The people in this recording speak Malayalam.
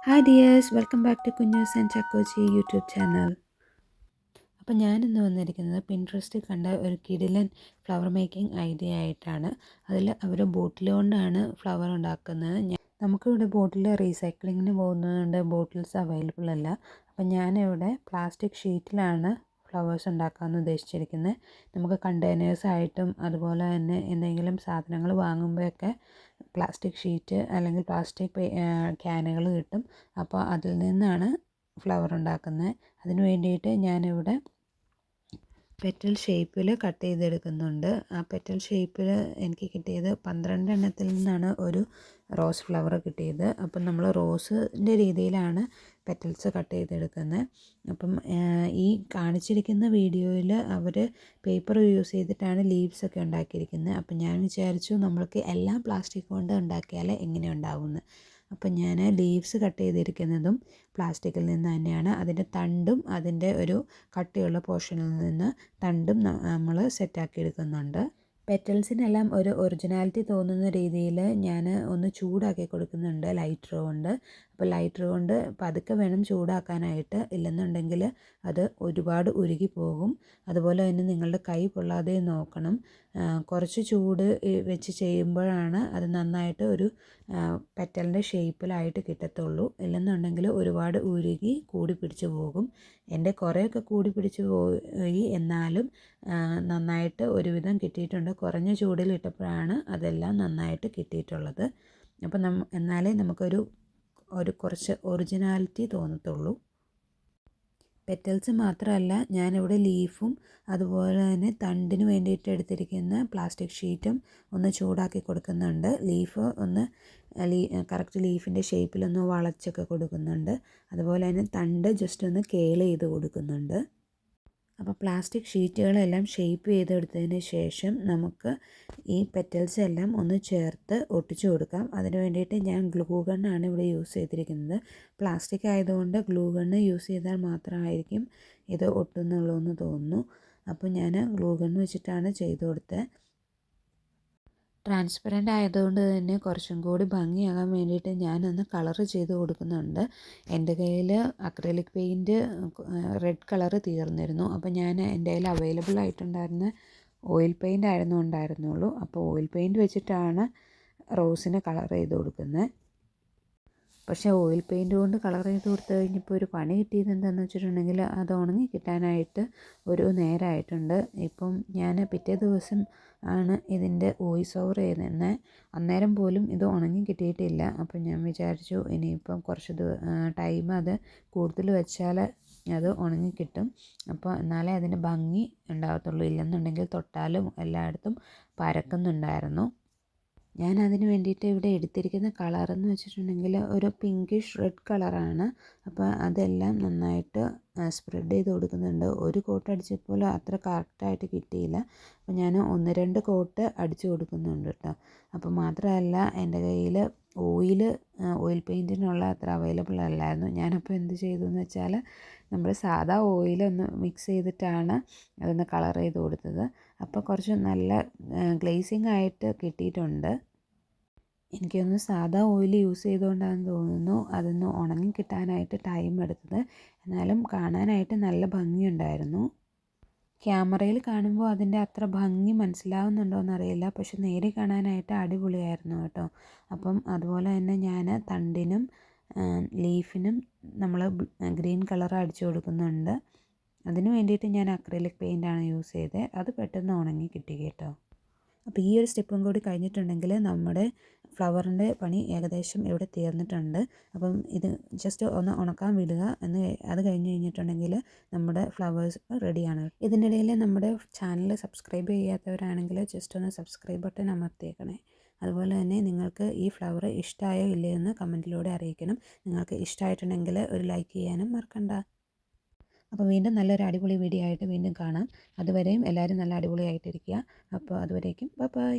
Hi dears, welcome back to Kunjus and Chakkochi YouTube channel. അപ്പോൾ ഞാനിന്ന് വന്നിരിക്കുന്നത് പിൻട്രസ്റ്റിൽ കണ്ട ഒരു കിടിലൻ ഫ്ലവർ മേക്കിംഗ് ഐഡിയ ആയിട്ടാണ്. അതിൽ അവർ ബോട്ടിൽ കൊണ്ടാണ് ഫ്ലവർ ഉണ്ടാക്കുന്നത്. നമുക്കിവിടെ ബോട്ടിൽ റീസൈക്ലിങ്ങിന് പോകുന്നതുകൊണ്ട് ബോട്ടിൽസ് അവൈലബിൾ അല്ല. അപ്പം ഞാനിവിടെ പ്ലാസ്റ്റിക് ഷീറ്റിലാണ് ഫ്ലവേഴ്സ് ഉണ്ടാക്കാമെന്ന് ഉദ്ദേശിച്ചിരിക്കുന്നത്. നമുക്ക് കണ്ടെയ്നേഴ്സായിട്ടും അതുപോലെ തന്നെ എന്തെങ്കിലും സാധനങ്ങൾ വാങ്ങുമ്പോഴൊക്കെ പ്ലാസ്റ്റിക് ഷീറ്റ് അല്ലെങ്കിൽ പ്ലാസ്റ്റിക് ക്യാനുകൾ കിട്ടും. അപ്പോൾ അതിൽ നിന്നാണ് ഫ്ലവർ ഉണ്ടാക്കുന്നത്. അതിന് വേണ്ടിയിട്ട് ഞാനിവിടെ പെറ്റൽ ഷേപ്പിൽ കട്ട് ചെയ്തെടുക്കുന്നുണ്ട്. ആ പെറ്റൽ ഷേപ്പിൽ എനിക്ക് കിട്ടിയത് 12 എണ്ണത്തിൽ നിന്നാണ് ഒരു റോസ് ഫ്ലവർ കിട്ടിയത്. അപ്പം നമ്മൾ റോസിൻ്റെ രീതിയിലാണ് പെറ്റൽസ് കട്ട് ചെയ്തെടുക്കുന്നത്. അപ്പം ഈ കാണിച്ചിരിക്കുന്ന വീഡിയോയിൽ അവർ പേപ്പർ യൂസ് ചെയ്തിട്ടാണ് ലീവ്സ് ഒക്കെ ഉണ്ടാക്കിയിരിക്കുന്നത്. അപ്പം ഞാൻ വിചാരിച്ചു നമ്മൾക്ക് എല്ലാം പ്ലാസ്റ്റിക് കൊണ്ട് ഉണ്ടാക്കിയാൽ എങ്ങനെ ഉണ്ടാവുമെന്ന്. അപ്പം ഞാൻ ലീവ്സ് കട്ട് ചെയ്തിരിക്കുന്നതും പ്ലാസ്റ്റിക്കിൽ നിന്ന് തന്നെയാണ്. അതിൻ്റെ തണ്ടും അതിൻ്റെ ഒരു കട്ടിയുള്ള പോർഷനിൽ നിന്ന് തണ്ടും നമ്മൾ സെറ്റാക്കി എടുക്കുന്നുണ്ട്. പെറ്റൽസിനെല്ലാം ഒരു ഒറിജിനാലിറ്റി തോന്നുന്ന രീതിയിൽ ഞാൻ ഒന്ന് ചൂടാക്കി കൊടുക്കുന്നുണ്ട് ലൈറ്റർ കൊണ്ട്. അപ്പോൾ ലൈറ്റർ കൊണ്ട് പതുക്കെ വേണം ചൂടാക്കാനായിട്ട്, ഇല്ലെന്നുണ്ടെങ്കിൽ അത് ഒരുപാട് ഉരുകി പോകും. അതുപോലെ തന്നെ നിങ്ങളുടെ കൈ പൊള്ളാതെ നോക്കണം. കുറച്ച് ചൂട് വെച്ച് ചെയ്യുമ്പോഴാണ് അത് നന്നായിട്ട് ഒരു പെറ്റലിൻ്റെ ഷേപ്പിലായിട്ട് കിട്ടത്തുള്ളൂ. ഇല്ലെന്നുണ്ടെങ്കിൽ ഒരുപാട് ഉരുകി കൂടി പിടിച്ച് പോകും. എൻ്റെ കുറേയൊക്കെ കൂടി പിടിച്ച് പോയി, എന്നാലും നന്നായിട്ട് ഒരുവിധം കിട്ടിയിട്ടുണ്ട്. കുറഞ്ഞ ചൂടിലിട്ടപ്പോഴാണ് അതെല്ലാം നന്നായിട്ട് കിട്ടിയിട്ടുള്ളത്. അപ്പം എന്നാലേ നമുക്കൊരു കുറച്ച് ഒറിജിനാലിറ്റി തോന്നത്തുള്ളൂ. പെറ്റൽസ് മാത്രമല്ല, ഞാനിവിടെ ലീഫും അതുപോലെ തന്നെ തണ്ടിന് വേണ്ടിയിട്ട് എടുത്തിരിക്കുന്ന പ്ലാസ്റ്റിക് ഷീറ്റും ഒന്ന് ചൂടാക്കി കൊടുക്കുന്നുണ്ട്. ലീഫ് ഒന്ന് കറക്റ്റ് ലീഫിൻ്റെ ഷേപ്പിലൊന്ന് വളച്ചൊക്കെ കൊടുക്കുന്നുണ്ട്. അതുപോലെ തന്നെ തണ്ട് ജസ്റ്റ് ഒന്ന് കേൾ ചെയ്ത് കൊടുക്കുന്നുണ്ട്. അപ്പോൾ പ്ലാസ്റ്റിക് ഷീറ്റുകളെല്ലാം ഷേപ്പ് ചെയ്തെടുത്തതിന് ശേഷം നമുക്ക് ഈ പെറ്റൽസ് എല്ലാം ഒന്ന് ചേർത്ത് ഒട്ടിച്ചു കൊടുക്കാം. അതിന് വേണ്ടിയിട്ട് ഞാൻ ഗ്ലൂ ഗണ്ണാണ് ഇവിടെ യൂസ് ചെയ്തിരിക്കുന്നത്. പ്ലാസ്റ്റിക് ആയതുകൊണ്ട് ഗ്ലൂ ഗണ്ണ് യൂസ് ചെയ്താൽ മാത്രമായിരിക്കും ഇത് ഒട്ടുന്നുള്ളൂ എന്ന് തോന്നുന്നു. അപ്പോൾ ഞാൻ ഗ്ലൂ ഗണ്ണ് വെച്ചിട്ടാണ് ചെയ്ത് കൊടുത്തത്. ട്രാൻസ്പെറൻ്റ് ആയതുകൊണ്ട് തന്നെ കുറച്ചും കൂടി ഭംഗിയാകാൻ വേണ്ടിയിട്ട് ഞാനൊന്ന് കളറ് ചെയ്ത് കൊടുക്കുന്നുണ്ട്. എൻ്റെ കയ്യിൽ അക്രിലിക് പെയിൻറ്റ് റെഡ് കളറ് തീർന്നിരുന്നു. അപ്പോൾ ഞാൻ എൻ്റെ കയ്യിൽ അവൈലബിൾ ആയിട്ടുണ്ടായിരുന്ന ഓയിൽ പെയിൻ്റ് ആയിരുന്നു ഉണ്ടായിരുന്നുള്ളൂ. അപ്പോൾ ഓയിൽ പെയിൻറ്റ് വെച്ചിട്ടാണ് റോസിന് കളർ ചെയ്ത് കൊടുക്കുന്നത്. പക്ഷേ ഓയിൽ പെയിൻറ്റ് കൊണ്ട് കളർ ചെയ്ത് കൊടുത്തു കഴിഞ്ഞപ്പോൾ ഒരു പണി കിട്ടിയത് എന്താണെന്ന് വെച്ചിട്ടുണ്ടെങ്കിൽ അത് ഉണങ്ങി കിട്ടാനായിട്ട് ഒരു നേരമായിട്ടുണ്ട്. ഇപ്പം ഞാൻ പിറ്റേ ദിവസം ആണ് ഇതിൻ്റെ വോയിസ് ഓവർ ചെയ്യുന്നത്. അന്നേരം പോലും ഇത് ഉണങ്ങി കിട്ടിയിട്ടില്ല. അപ്പം ഞാൻ വിചാരിച്ചു ഇനിയിപ്പം കുറച്ച് ടൈം അത് കൂടുതൽ വെച്ചാൽ അത് ഉണങ്ങി കിട്ടും. അപ്പോൾ എന്നാലേ അതിന് ഭംഗി ഉണ്ടാകത്തുള്ളൂ. ഇല്ലെന്നുണ്ടെങ്കിൽ തൊട്ടാലും എല്ലായിടത്തും പരക്കുന്നുണ്ടായിരുന്നു. ഞാൻ അതിന് വേണ്ടിയിട്ട് ഇവിടെ എടുത്തിരിക്കുന്ന കളറെന്ന് വെച്ചിട്ടുണ്ടെങ്കിൽ ഒരു പിങ്കിഷ് റെഡ് കളറാണ്. അപ്പോൾ അതെല്ലാം നന്നായിട്ട് സ്പ്രെഡ് ചെയ്ത് കൊടുക്കുന്നുണ്ട്. ഒരു കോട്ട് അടിച്ചപ്പോൾ അത്ര കറക്റ്റായിട്ട് കിട്ടിയില്ല. അപ്പോൾ ഞാൻ 1-2 കോട്ട് അടിച്ചു കൊടുക്കുന്നുണ്ട് കേട്ടോ. അപ്പോൾ മാത്രമല്ല, എൻ്റെ കയ്യിൽ ഓയിൽ പെയിൻറ്റിനുള്ള അത്ര അവൈലബിൾ അല്ലായിരുന്നു. ഞാനപ്പോൾ എന്ത് ചെയ്തു എന്ന് വെച്ചാൽ നമ്മൾ സാധാ ഓയിലൊന്ന് മിക്സ് ചെയ്തിട്ടാണ് അതൊന്ന് കളർ ചെയ്ത് കൊടുത്തത്. അപ്പോൾ കുറച്ച് നല്ല ഗ്ലേസിങ് ആയിട്ട് കിട്ടിയിട്ടുണ്ട്. എനിക്കൊന്ന് സാധാ ഓയിൽ യൂസ് ചെയ്തുകൊണ്ടാണെന്ന് തോന്നുന്നു അതൊന്ന് ഉണങ്ങി കിട്ടാനായിട്ട് ടൈം എടുത്തത്. എന്നാലും കാണാനായിട്ട് നല്ല ഭംഗിയുണ്ടായിരുന്നു. ക്യാമറയിൽ കാണുമ്പോൾ അതിൻ്റെ അത്ര ഭംഗി മനസ്സിലാവുന്നുണ്ടോ എന്നറിയില്ല, പക്ഷെ നേരിൽ കാണാനായിട്ട് അടിപൊളിയായിരുന്നു കേട്ടോ. അപ്പം അതുപോലെ തന്നെ ഞാൻ തണ്ടിനും ലീഫിനും നമ്മൾ ഗ്രീൻ കളർ അടിച്ചു കൊടുക്കുന്നുണ്ട്. അതിന് വേണ്ടിയിട്ട് ഞാൻ അക്രിലിക് പെയിൻ്റാണ് യൂസ് ചെയ്തത്. അത് പെട്ടെന്ന് ഉണങ്ങി കിട്ടി കേട്ടോ. അപ്പോൾ ഈ ഒരു സ്റ്റെപ്പും കൂടി കഴിഞ്ഞിട്ടുണ്ടെങ്കിൽ നമ്മുടെ ഫ്ലവറിൻ്റെ പണി ഏകദേശം ഇവിടെ തീർന്നിട്ടുണ്ട്. അപ്പം ഇത് ജസ്റ്റ് ഒന്ന് ഉണക്കാൻ വിടുക. അത് കഴിഞ്ഞ് കഴിഞ്ഞിട്ടുണ്ടെങ്കിൽ നമ്മുടെ ഫ്ലവേഴ്സ് റെഡിയാണ്. ഇതിൻ്റെ ഇടയിൽ നമ്മുടെ ചാനൽ സബ്സ്ക്രൈബ് ചെയ്യാത്തവരാണെങ്കിൽ ജസ്റ്റ് ഒന്ന് സബ്സ്ക്രൈബ് ബട്ടൺ അമർത്തിയേക്കണേ. അതുപോലെ തന്നെ നിങ്ങൾക്ക് ഈ ഫ്ലവർ ഇഷ്ടമായോ ഇല്ലയോ എന്ന് കമൻറ്റിലൂടെ അറിയിക്കണം. നിങ്ങൾക്ക് ഇഷ്ടമായിട്ടുണ്ടെങ്കിൽ ഒരു ലൈക്ക് ചെയ്യാനും മറക്കണ്ട. അപ്പോൾ വീണ്ടും നല്ലൊരു അടിപൊളി വീഡിയോ ആയിട്ട് വീണ്ടും കാണാം. അതുവരെയും എല്ലാവരും നല്ല അടിപൊളിയായിട്ടിരിക്കുക. അപ്പോൾ അതുവരേക്കും ബൈ.